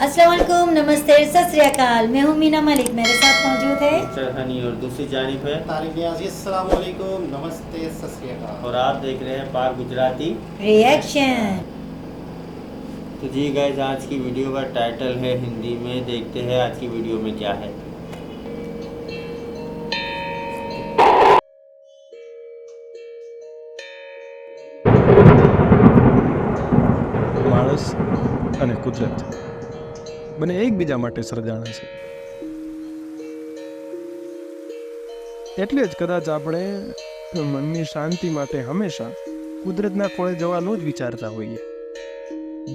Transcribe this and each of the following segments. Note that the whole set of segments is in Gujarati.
अस्सलाम वालेकुम, नमस्ते, सत श्री अकाल। मैं हूँ मीना मलिक, मेरे साथ मौजूद है चरहनी और दूसरी जानिब है तारिक नियाज़ी। अस्सलाम वालेकुम, नमस्ते, सत श्री अकाल। और आप देख रहे हैं पाक गुजराती रिएक्शन। तो जी गाइस, आज की वीडियो का टाइटल है हिंदी में। देखते हैं आज की वीडियो में क्या है। માણસ અને કુદરત બંને એકબીજા માટે સર્જાણા છે, એટલે જ કદાચ આપણે મનની શાંતિ માટે હંમેશા કુદરતના ખોળે જવાનું જ વિચારતા હોઈએ.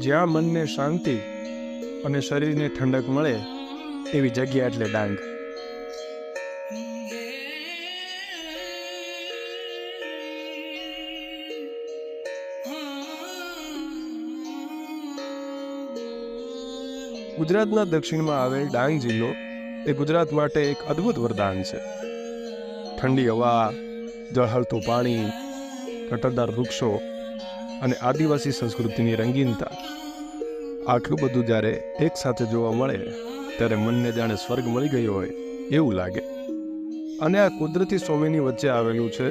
જ્યાં મનને શાંતિ અને શરીરને ઠંડક મળે એવી જગ્યા એટલે ડાંગ. ગુજરાતના દક્ષિણમાં આવેલ ડાંગ જિલ્લો એ ગુજરાત માટે એક અદ્ભુત વરદાન છે. ઠંડી હવા, ઝળહળતું પાણી, કટરદાર વૃક્ષો અને આદિવાસી સંસ્કૃતિની રંગીનતા, આટલું બધું જ્યારે એક સાથે જોવા મળે ત્યારે મનને જાણે સ્વર્ગ મળી ગયો હોય એવું લાગે. અને આ કુદરતી સોમેની વચ્ચે આવેલું છે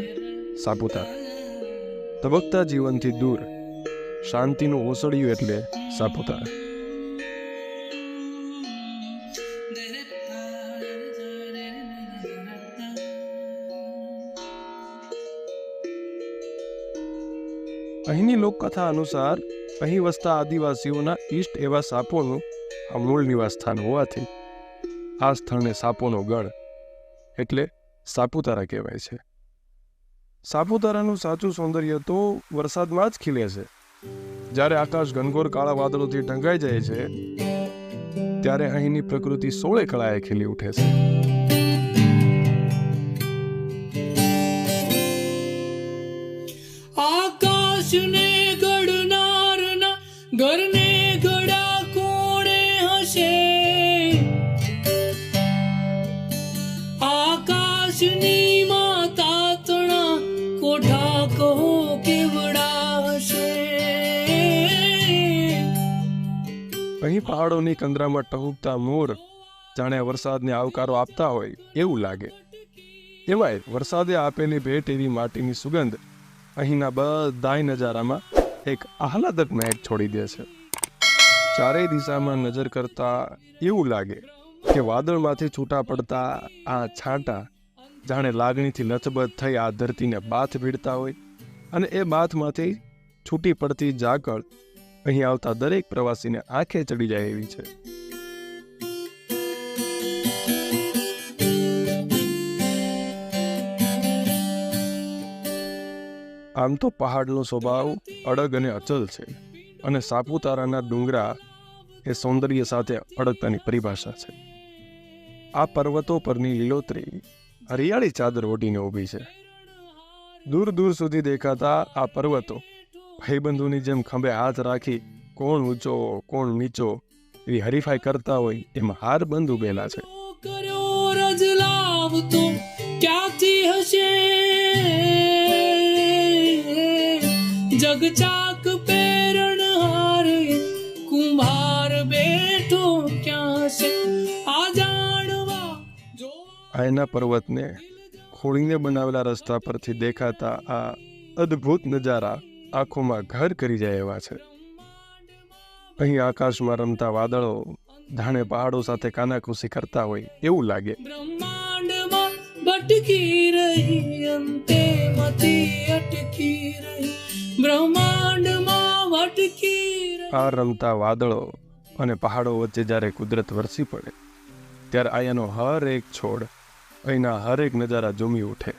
સાપુતારા. ધબકતા જીવનથી દૂર શાંતિનું ઓસડિયું એટલે સાપુતારા. અહીંની લોકકથા અનુસાર અહીં વસતા આદિવાસીઓના ઈષ્ટ એવા સાપોનું આ મૂળ નિવાસ સ્થાન હોવાથી આ સ્થળને સાપોનો ગઢ એટલે સાપુતારા કહેવાય છે. સાપુતારાનું સાચું સૌંદર્ય તો વરસાદમાં જ ખીલે છે. જ્યારે આકાશ ઘનઘોર કાળા વાદળોથી ઢંકાઈ જાય છે ત્યારે અહીંની પ્રકૃતિ સોળે કળાએ ખીલી ઉઠે છે. આકાશને ઘડનારના ઘરને ઘડા કોણે હશે? આકાશની માતા તણા કોઠા કહો કેવડા હશે? અહીં પહાડોની કંદરામાં ટહુકતા મોર જાણે વરસાદને આવકારો આપતા હોય એવું લાગે. એમાંય વરસાદે આપેલી ભેટ એવી માટીની સુગંધ અહીંના બધાય નજારામાં એક આહલાદક મહેક છોડી દે છે. ચારેય દિશામાં નજર કરતા એવું લાગે કે વાદળમાંથી છૂટા પડતા આ છાંટા જાણે લાગણીથી લથબથ થઈ આ ધરતીને બાથ ભીડતા હોય, અને એ બાથમાંથી છૂટી પડતી ઝાકળ અહીં આવતા દરેક પ્રવાસીને આંખે ચડી જાય એવી છે. આમ તો પહાડનો સ્વભાવ અડગ અને અચલ છે, અને સાપુતારાના ડુંગરા એ સૌંદર્ય સાથે અડગતાની પરિભાષા છે. આ પર્વતો પરની લીલોતરી હરિયાળી ચાદર ઓઢીને ઊભી છે. દૂર દૂર સુધી દેખાતા આ પર્વતો ભાઈબંધોની જેમ ખંભે હાથ રાખી કોણ ઊંચો કોણ નીચો એવી હરીફાઈ કરતા હોય એમાં હાર બંધ ઉભેલા છે. કર્યો રજલાવ તો ક્યાંથી હશે? જગચાક પેરણહાર કુંભાર બેઠો ક્યાં છે? આ જાણવા જો આ એના પર્વતને ખોળીને બનાવેલા રસ્તા પરથી દેખાતા આ અદ્ભુત નજારા આંખોમાં ઘર કરી જાય એવા છે. અહીં આકાશમાં રમતા વાદળો જાણે પહાડો સાથે કાનાકૂસી કરતા હોય એવું લાગે. બ્રહ્માંડમાં ભટકી રહી અંતે મતી અટકી રહી, બ્રહ્માંડમાં ભટકી રહી. આ રમતા વાદળો અને પહાડો વચ્ચે જ્યારે કુદરત વરસી પડે ત્યારે અહીંયાનો હર એક છોડ અહીંના હરેક નજારા ઝૂમી ઉઠે,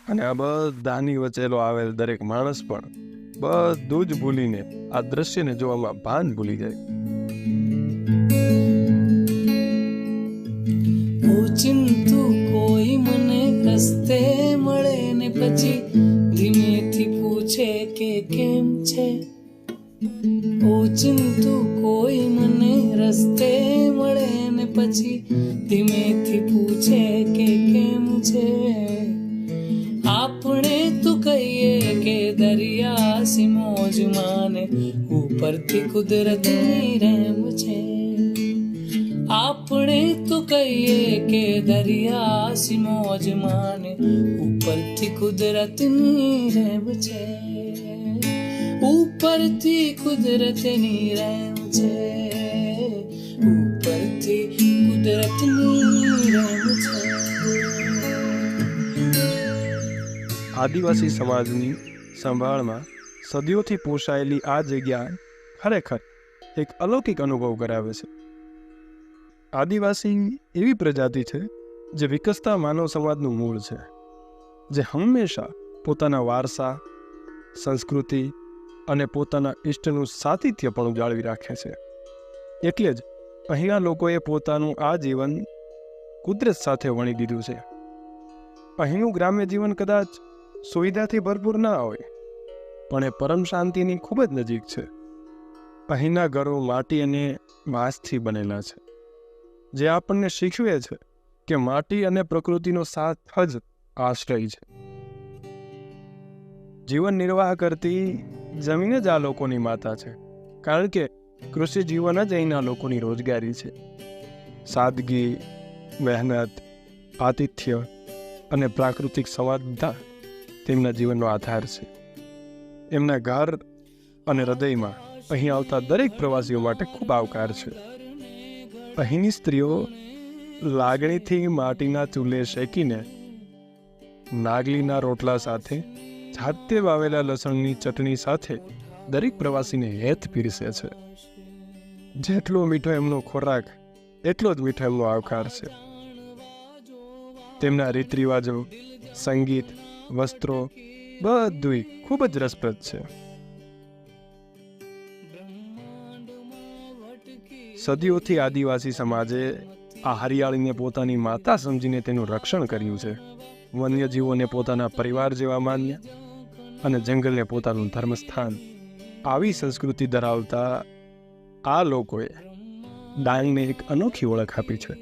અને આ બધાની વચ્ચેલો આવેલ દરેક માણસ પણ બધું જ ભૂલીને આ દ્રશ્યને જોવામાં ભાન ભૂલી જાય. ઓચિંતું કોઈ મને રસ્તે મળે ને પછી ધીમેથી પૂછે કે કેમ છે? ઓચિંતું કોઈ મને રસ્તે મળે ને પછી ધીમેથી પૂછે કે કેમ છે? આપણે તો કહીએ કે દરિયા સી મોજ માને ઉપરથી કુદરતની રહેમ છે. આપણે તો કહીએ કે દરિયા સી મોજ માને ઉપરથી કુદરતની રહેમ છે, ઉપરથી કુદરતની રહેમ છે, ઉપરથી કુદરતની રહેમ છે. આદિવાસી સમાજની સંભાળમાં સદીઓથી પોષાયેલી આ જગ્યા ખરેખર એક અલૌકિક અનુભવ કરાવે છે. આદિવાસી એવી પ્રજાતિ છે જે વિકસતા માનવ સમાજનું મૂળ છે, જે હંમેશા પોતાના વારસા, સંસ્કૃતિ અને પોતાના ઇષ્ટનું સાતિથ્ય પણ જાળવી રાખે છે. એટલે જ અહીંના લોકોએ પોતાનું આ જીવન કુદરત સાથે વણી દીધું છે. અહીંનું ગ્રામ્ય જીવન કદાચ સુવિધાથી ભરપૂર ના હોય, પણ એ પરમ શાંતિની ખૂબ જ નજીક છે. અહીંના ઘરો માટી અને વાંસથી બનેલા છે, જે આપણને શીખવે છે કે માટી અને પ્રકૃતિનો સાથ જ આશ્રય છે. જીવન નિર્વાહ કરતી જમીન જ આ લોકોની માતા છે, કારણ કે કૃષિ જીવન જ અહીંના લોકોની રોજગારી છે. સાદગી, મહેનત, આતિથ્ય અને પ્રાકૃતિક સંવાદતા તેમના જીવનનો આધાર છે. એમના ઘર અને હૃદયમાં અહીં આવતા દરેક પ્રવાસીઓ માટે ખૂબ આવકાર છે. અહીંની સ્ત્રીઓ લાગણીથી માટીના ચૂલે શેકીને નાગલીના રોટલા સાથે, જાતે વાવેલા લસણની ચટણી સાથે દરેક પ્રવાસીને હેત પીરસે છે. જેટલો મીઠો એમનો ખોરાક, એટલો જ મીઠો એમનો આવકાર છે. તેમના રીત રિવાજો, સંગીત, વસ્ત્રો બધું ખૂબ જ રસપ્રદ છે. સદીઓથી આદિવાસી સમાજે આ હરિયાળીને પોતાની માતા સમજીને તેનું રક્ષણ કર્યું છે. વન્યજીવોને પોતાના પરિવાર જેવા માન્યા અને જંગલને પોતાનું ધર્મસ્થાન. આવી સંસ્કૃતિ ધરાવતા આ લોકોએ ડાંગને એક અનોખી ઓળખ આપી છે.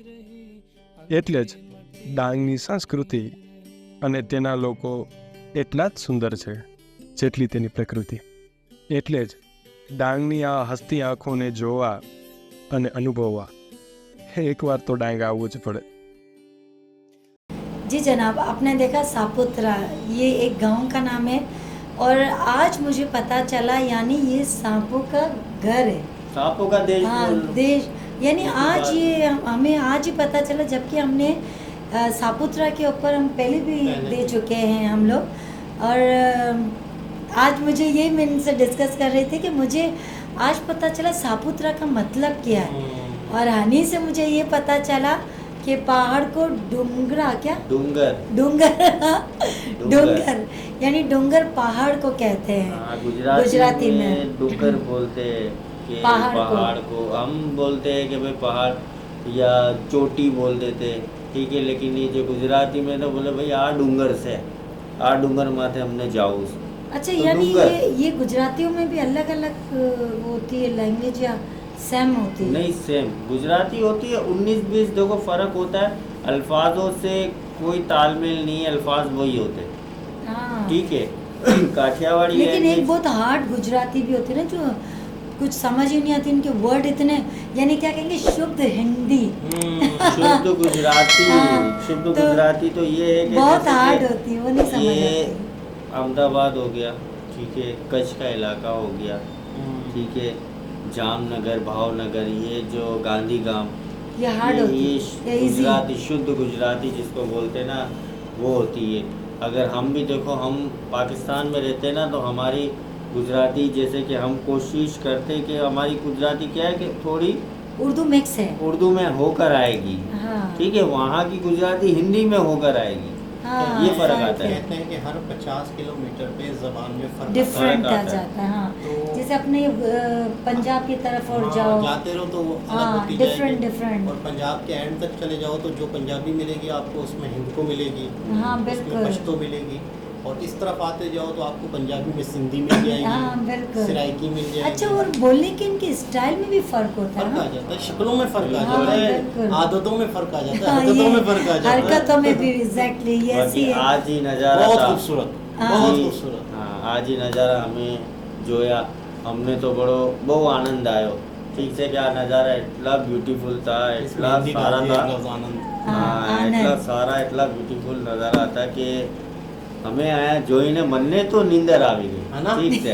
એટલે જ ડાંગની સંસ્કૃતિ અને તેના લોકો એટલા જ સુંદર છે જેટલી તેની પ્રકૃતિ. એટલે જ ડાંગની આ હસતી આંખોને જોવા અને અનુભવવા એકવાર તો ડાંગ આવવું જ પડે. जी जनाब, आपने देखा सापुत्रा, ये एक गांव का नाम है और आज मुझे पता चला यानी ये सांपों का घर है. सांपों का देश. हाँ, देश यानी आज ये हमें आज ही पता चला, जबकि हमने सापुत्रा के ऊपर हम पहले भी दे चुके हैं हम लोग. और आज मुझे ये मैं इनसे डिस्कस कर रही थी कि मुझे आज पता चला सापुत्रा का मतलब क्या है. और हनी से मुझे ये पता चला कि पहाड़ को डूंगरा, क्या डूंगर, डूंगर डूंगर यानी डूंगर पहाड़ को कहते हैं. गुजराती में डूंगर बोलते हैं कि पहाड़ को हम बोलते हैं कि भाई पहाड़ या चोटी बोल देते, ठीक है. लेकिन ये जो गुजराती में तो बोले भाई आ डूंगर से, आ डूंगर माथे हमने जाऊ. अच्छा, तो यानी डूंगर. ये गुजरातियों में भी अलग अलग होती है लैंग्वेज या सेम होती है? नहीं, सेम गुजराती होती है. 19-20 देखो फर्क होता है. अल्फाजों से कोई तालमेल नहीं है, अल्फाज वही होते हैं, हाँ. ठीक है. काठियावाड़ी लेकिन है एक बहुत हार्ड गुजराती भी होती है ना, जो कुछ समझ ही नहीं आती, इनके वर्ड इतने, यानी क्या कहेंगे, शुद्ध हिंदी. शुद्ध गुजराती. हाँ, शुद्ध तो गुजराती तो ये है कि बहुत जैसे कि हार्ड होती है, वो नहीं समझ ये आती. अहमदाबाद हो गया, ठीक है, कच्छ का इलाका हो गया, ठीक है, जामनगर, भावनगर, ये जो गांधी गांव, ये हार्ड होती ये है, इजी. गुजराती, शुद्ध गुजराती जिसको बोलते हैं ना, वो होती है. अगर हम भी देखो, हम पाकिस्तान में रहते हैं ना, तो हमारी गुजराती जैसे कि हम कोशिश करते हैं कि हमारी गुजराती क्या है कि थोड़ी उर्दू मिक्स है. उर्दू में होकर आएगी, हाँ. ठीक है. वहाँ की गुजराती हिंदी में होकर आएगी. हाँ, ये फर्क आता है. कहते हैं कि हर 50 किलोमीटर पे जबान में फर्क डिफरेंट आ आता है. जाता है. हाँ, तो- जैसे अपने पंजाब की तरफ और जाओ, जाते रहो तो वो अलग हाँ, होती डिफरेंट जाएगी. डिफरेंट. और पंजाब के एंड तक चले जाओ तो जो पंजाबी मिलेगी आपको उसमें हिंदको मिलेगी, हाँ, उसमें बिल्कुल. पश्तो मिलेगी. और इस तरफ आते जाओ तो आपको पंजाबी में सिंधी मिल हाँ, जाएगी, बिल्कुल. सराइकी मिल जाएगी. अच्छा, और बोलने के इनके स्टाइल में भी फर्क होता है फर्क ना? आ जाता है, शक्लों में फर्क आ हाँ, जाता है, बिल्कुल. आदतों में फर्क आ जाता है, हाँ, हरकतों ये में फर्क आ जाता है. हरकतों में भी एग्जैक्टली ये ऐसी बाकी है. आज ही नज़ारा बहुत था. खूबसूरत, हाँ. बहुत जी, खूबसूरत. हाँ, आज ही नज़ारा हमें जोया, हमने तो बड़ो बहु आनंद आयो, ठीक से क्या नज़ारा એટલા બ્યુટીફુલ था એટલા સારા था હા એટલા સારા એટલા બ્યુટીફુલ નજારા હતા કે અમે આયા જોઈને મને તો નીંદર આવી ગઈ હા ના? ઠીક છે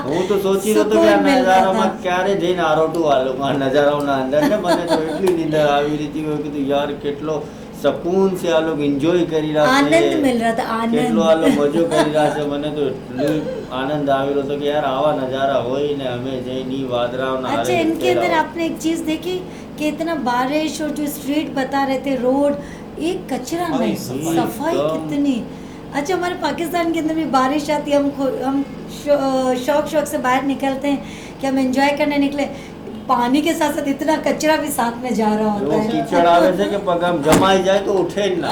હું તો સોચી રહ્યો હતો કે આ સુકૂન મિલતા નજારામાં હતા. ક્યારે જઈને આરોટું વાલું આ નજારાઓના અંદર ને મને તો એટલી નીંદર આવી રહી હતી મેં કીધું યાર કેટલો सकून से आ लोग एंजॉय કરી રહ્યા છે આનંદ મિલ રહા था કેટલો આ आनंद લોકો મજો કરી રહ્યા છે મને તો એટલું આનંદ આવી રહ્યો હતો કે યાર આવા નજારા હોય ને અમે જઈને વાદળાઓના अच्छा હારે इनके अंदर ફેરાવો. आपने एक चीज देखी कि इतना बारिश और जो स्ट्रीट बता रहे थे रोड एक कचरा अरे नहीं सफाई सफाई एकदम। कितनी अच्छा हमारे पाकिस्तान के अंदर भी बारिश आती है हम शौक से बाहर निकलते हैं कि हम एंजॉय करने निकले पानी के साथ साथ इतना कचरा भी साथ में जा रहा એવો होता है કીચડ આવે છે કે પગ આમ જમાઈ જાય તો ઉઠે જ ના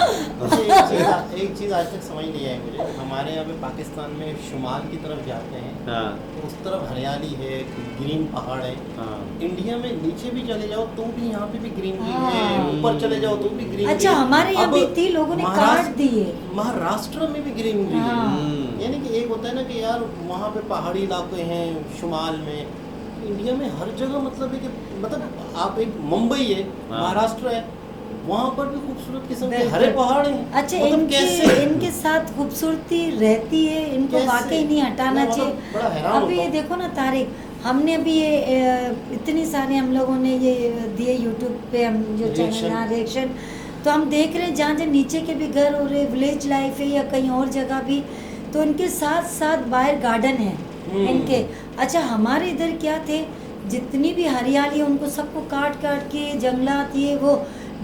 एक चीज़ आज तक समझ नहीं आई मुझे हमारे यहाँ पे पाकिस्तान में शुमाल की तरफ जाते हैं હા तो उस तरफ हरियाली है ग्रीन पहाड़ है હા इंडिया में नीचे भी चले जाओ तो भी यहाँ पे भी ग्रीनरी हाँ। है ऊपर चले जाओ तो भी ग्रीनरी अच्छा हमारे यहाँ भी थी लोगों ने काट दिए महाराष्ट्र में भी ग्रीनरी है हाँ। यानी कि एक होता है ना कि यार वहाँ पे पहाड़ी इलाके हैं शुमाल में इंडिया में हर जगह मतलब है कि मतलब आप एक मुंबई है हाँ। महाराष्ट्र है वहाँ पर भी खूबसूरत किस्म के बिल्कुल। हरे पहाड़ हैं अच्छा मतलब इनके साथ खूबसूरती रहती है इनको कैसे? वाकई नहीं हटाना मैं मतलब बड़ा चाहिए हैरान अभी होता ये हूँ। देखो ना तारिक हमने अभी ये इतनी सारे हम लोगों ने ये दिए यूट्यूब पे हम जो Reaction। चैनल रिएक्शन तो हम देख रहे हैं जहाँ जहाँ नीचे के भी घर हो रहे विलेज लाइफ है या कहीं और जगह भी तो इनके साथ साथ बाहर गार्डन है इनके अच्छा हमारे इधर क्या थे जितनी भी हरियाली है उनको सबको काट काट के जंगलात ये वो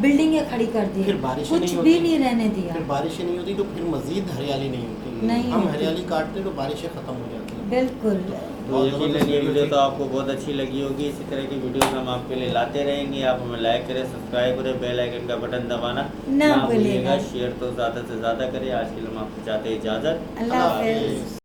बिल्डिंगें खड़ी कर दी फिर बारिशें कुछ नहीं भी होती। नहीं रहने दिया फिर बारिशें नहीं होती तो फिर मजीद हरियाली नहीं होती नहीं हम होती। हरियाली काटते तो बारिशें खत्म हो जाती हैं बिल्कुल तो यकीनन ये वीडियो तो आपको बहुत अच्छी लगी होगी इसी तरह की वीडियोस हम आपके लिए लाते रहेंगे आप हमें लाइक करें सब्सक्राइब करें बेल आइकन का बटन दबाना ना भूलिएगा भूलिएगा। शेयर तो ज़्यादा से ज़्यादा करें आज के लिए हम आपको चाहते हैं इजाज़त अल्लाह हाफिज